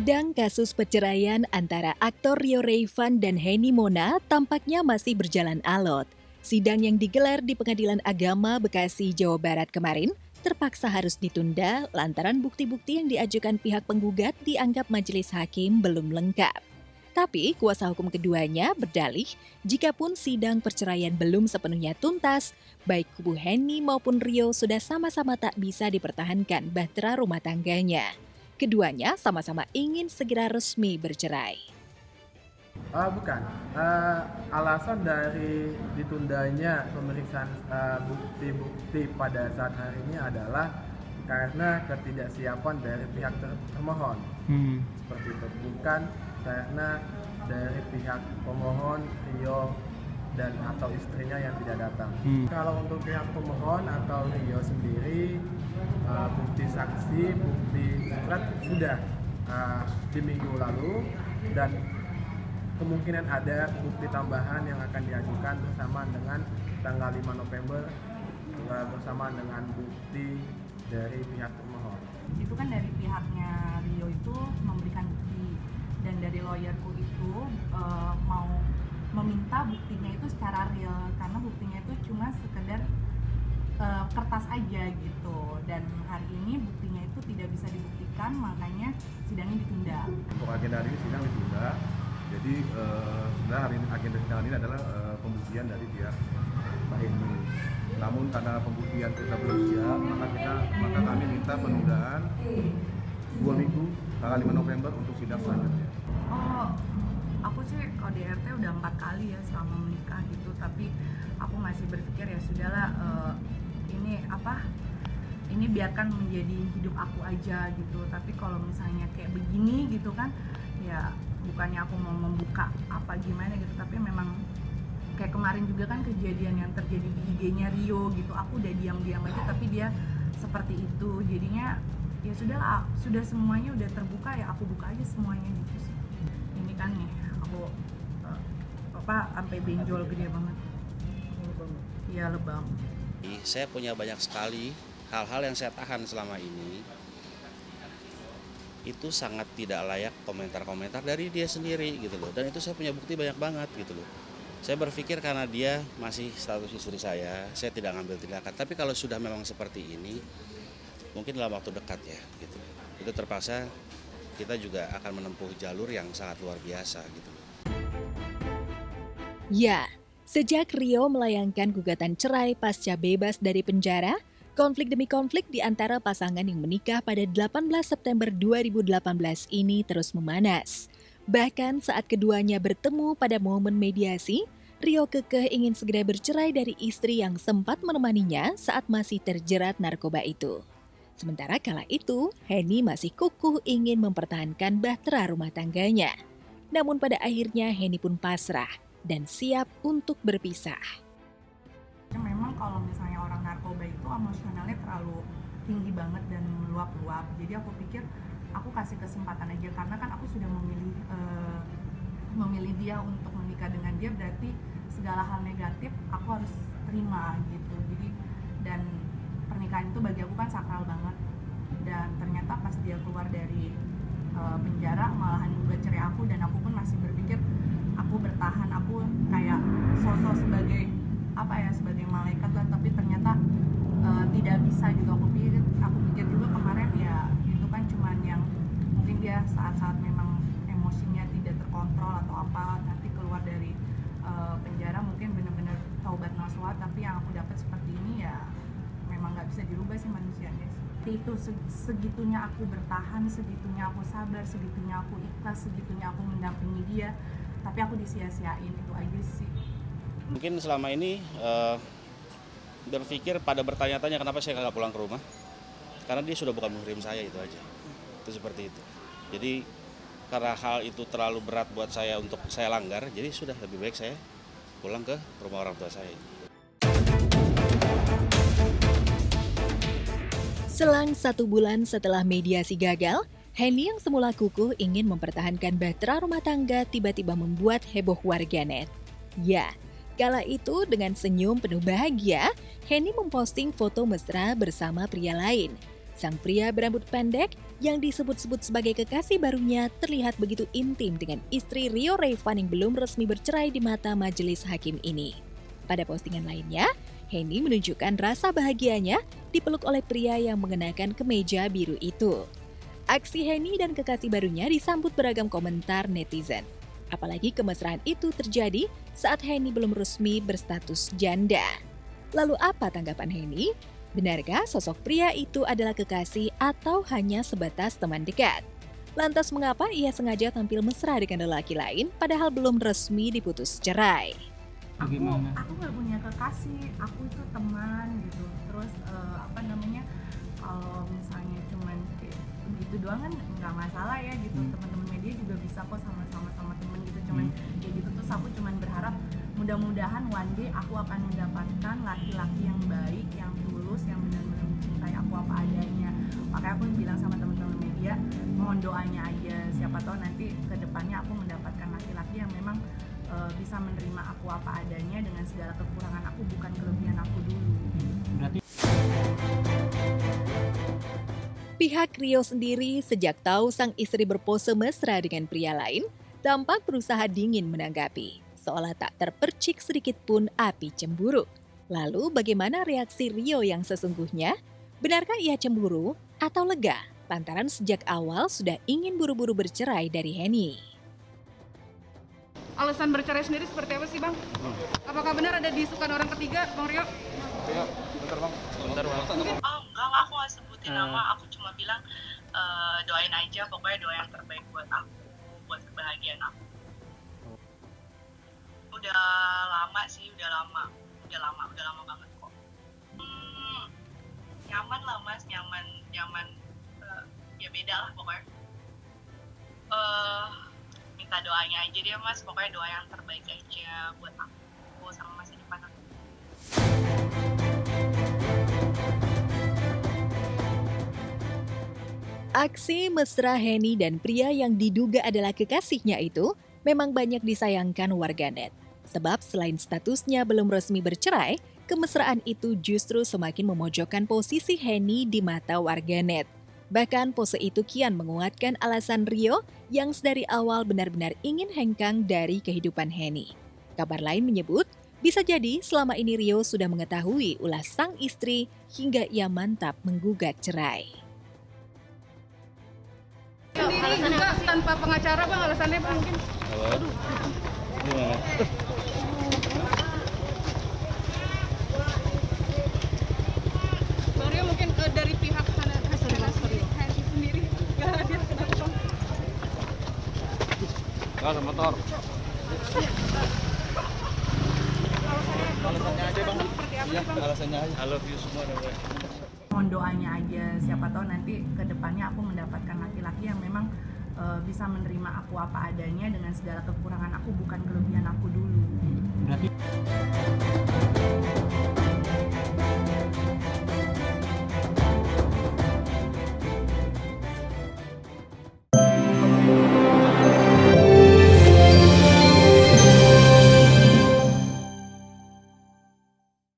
Sidang kasus perceraian antara aktor Rio Rayvan dan Henny Mona tampaknya masih berjalan alot. Sidang yang digelar di Pengadilan Agama Bekasi, Jawa Barat kemarin terpaksa harus ditunda lantaran bukti-bukti yang diajukan pihak penggugat dianggap majelis hakim belum lengkap. Tapi kuasa hukum keduanya berdalih jikapun sidang perceraian belum sepenuhnya tuntas, baik kubu Henny maupun Rio sudah sama-sama tak bisa dipertahankan bahtera rumah tangganya. Keduanya sama-sama ingin segera resmi bercerai. Bukan. Alasan dari ditundanya pemeriksaan bukti-bukti pada saat hari ini adalah karena ketidaksiapan dari pihak termohon. Seperti itu. Bukan karena dari pihak pemohon Rio dan atau istrinya yang tidak datang. Kalau untuk pihak pemohon atau Rio sendiri, bukti saksi, bukti surat sudah di minggu lalu dan kemungkinan ada bukti tambahan yang akan diajukan bersama dengan tanggal 5 November bersama dengan bukti dari pihak pemohon. Itu kan dari pihaknya Rio itu memberikan bukti dan dari lawyerku itu mau meminta buktinya itu secara real karena buktinya itu cuma sekedar kertas aja gitu dan hari ini buktinya itu tidak bisa dibuktikan makanya sidangnya ditunda. Untuk agenda hari ini sidang ditunda. Jadi sebenarnya hari ini agenda sidang ini adalah pembuktian dari pihak Pak Henny. Namun karena pembuktian kita belum siap, maka kami minta penundaan 2 minggu tanggal 5 November untuk sidang selanjutnya. Aku sih KDRT udah 4 kali ya selama menikah gitu, tapi aku masih berpikir ya sudahlah ini biarkan menjadi hidup aku aja gitu. Tapi kalau misalnya kayak begini gitu kan, ya bukannya aku mau membuka apa gimana gitu, tapi memang kayak kemarin juga kan kejadian yang terjadi di IG-nya Rio gitu, aku udah diam-diam aja tapi dia seperti itu. Jadinya ya sudahlah, sudah semuanya udah terbuka ya aku buka aja semuanya gitu sih. Ini kan nih aku sampai benjol gede banget. Iya, lebam. Saya punya banyak sekali hal-hal yang saya tahan selama ini. Itu sangat tidak layak komentar-komentar dari dia sendiri gitu loh. Dan itu saya punya bukti banyak banget gitu loh. Saya berpikir karena dia masih status istri saya tidak ngambil tindakan. Tapi kalau sudah memang seperti ini, mungkin dalam waktu dekat ya gitu. Itu terpaksa kita juga akan menempuh jalur yang sangat luar biasa gitu. Ya, sejak Rio melayangkan gugatan cerai pasca bebas dari penjara, konflik demi konflik di antara pasangan yang menikah pada 18 September 2018 ini terus memanas. Bahkan saat keduanya bertemu pada momen mediasi, Rio kekeh ingin segera bercerai dari istri yang sempat menemaninya saat masih terjerat narkoba itu. Sementara kala itu, Henny masih kukuh ingin mempertahankan bahtera rumah tangganya. Namun pada akhirnya Henny pun pasrah dan siap untuk berpisah. Memang kalau misalnya orang narkoba itu emosionalnya terlalu tinggi banget dan meluap-luap. Jadi aku pikir aku kasih kesempatan aja karena kan aku sudah memilih dia untuk menikah dengan dia, berarti segala hal negatif aku harus terima gitu. Jadi dan pernikahan itu bagi aku kan sakral banget. Dan ternyata pas dia keluar dari penjara malahan juga cerai aku dan aku pun masih berpikir aku bertahan, aku kayak sosok sebagai sebagai malaikat lah, tapi ternyata tidak bisa gitu. Aku pikir juga kemarin ya itu kan cuman yang mungkin dia saat-saat memang emosinya tidak terkontrol atau apa, nanti keluar dari penjara mungkin benar-benar taubat nasuha, tapi yang aku dapat seperti ini ya memang nggak bisa dirubah sih manusianya. Itu segitunya aku bertahan, segitunya aku sabar, segitunya aku ikhlas, segitunya aku mendampingi dia, tapi aku disia-siain, itu aja sih. Mungkin selama ini berpikir pada bertanya-tanya kenapa saya nggak pulang ke rumah, karena dia sudah bukan muhrim saya, itu aja. Itu seperti itu. Jadi karena hal itu terlalu berat buat saya untuk saya langgar, jadi sudah lebih baik saya pulang ke rumah orang tua saya. Selang 1 bulan setelah mediasi gagal, Henny yang semula kukuh ingin mempertahankan bahtera rumah tangga tiba-tiba membuat heboh warganet. Ya, kala itu dengan senyum penuh bahagia, Henny memposting foto mesra bersama pria lain. Sang pria berambut pendek yang disebut-sebut sebagai kekasih barunya terlihat begitu intim dengan istri Rio Rayvan yang belum resmi bercerai di mata majelis hakim ini. Pada postingan lainnya, Henny menunjukkan rasa bahagianya dipeluk oleh pria yang mengenakan kemeja biru itu. Aksi Henny dan kekasih barunya disambut beragam komentar netizen. Apalagi kemesraan itu terjadi saat Henny belum resmi berstatus janda. Lalu apa tanggapan Henny? Benarkah sosok pria itu adalah kekasih atau hanya sebatas teman dekat? Lantas mengapa ia sengaja tampil mesra dengan lelaki lain padahal belum resmi diputus cerai? Aku nggak punya kekasih, aku itu teman gitu. Terus kalau misalnya cuman kayak begitu doang kan nggak masalah ya gitu. Teman-teman media juga bisa kok sama-sama temen gitu. Cuman kayak gitu, terus aku cuman berharap mudah-mudahan one day aku akan mendapatkan laki-laki yang baik, yang tulus, yang benar-benar mencintai aku apa adanya. Makanya aku bilang sama teman-teman media, mohon doanya aja, siapa tahu nanti ke depannya aku mendapatkan laki-laki yang memang bisa menerima aku apa adanya dengan segala kekurangan aku, bukan kelebihan aku dulu. Pihak Rio sendiri sejak tahu sang istri berpose mesra dengan pria lain, tampak berusaha dingin menanggapi, seolah tak terpercik sedikit pun api cemburu. Lalu bagaimana reaksi Rio yang sesungguhnya? Benarkah ia cemburu atau lega lantaran sejak awal sudah ingin buru-buru bercerai dari Henny? Alasan bercerai sendiri seperti apa sih, Bang? Apakah benar ada diisukan orang ketiga, Bang Rio? Ya, bentar bang. Oh enggak, aku nggak sebutin nama, aku cuma bilang doain aja, pokoknya doa yang terbaik buat aku, buat kebahagiaan aku. Udah lama sih, udah lama banget kok. Nyaman lah mas, nyaman, ya beda lah pokoknya. Minta doanya aja dia mas, pokoknya doa yang terbaik aja buat aku sama masa depan aku. Aksi mesra Henny dan pria yang diduga adalah kekasihnya itu memang banyak disayangkan warganet. Sebab selain statusnya belum resmi bercerai, kemesraan itu justru semakin memojokkan posisi Henny di mata warganet. Bahkan pose itu kian menguatkan alasan Rio yang sedari awal benar-benar ingin hengkang dari kehidupan Henny. Kabar lain menyebut, bisa jadi selama ini Rio sudah mengetahui ulah sang istri hingga ia mantap menggugat cerai. Sendiri juga tanpa pengacara, Bang, alasannya Bang, mungkin? Gimana? Bang Rio mungkin dari pihak sana Henny sendiri nggak hadir, kenapa, Bang? Nggak ada motor. Alasannya aja, Bang. Seperti apa sih, Bang? Alasannya aja. I love you semua dong. Mohon doanya aja, siapa tahu nanti ke depannya aku mendapatkan laki-laki yang memang bisa menerima aku apa adanya dengan segala kekurangan aku, bukan kelebihan aku dulu. Berarti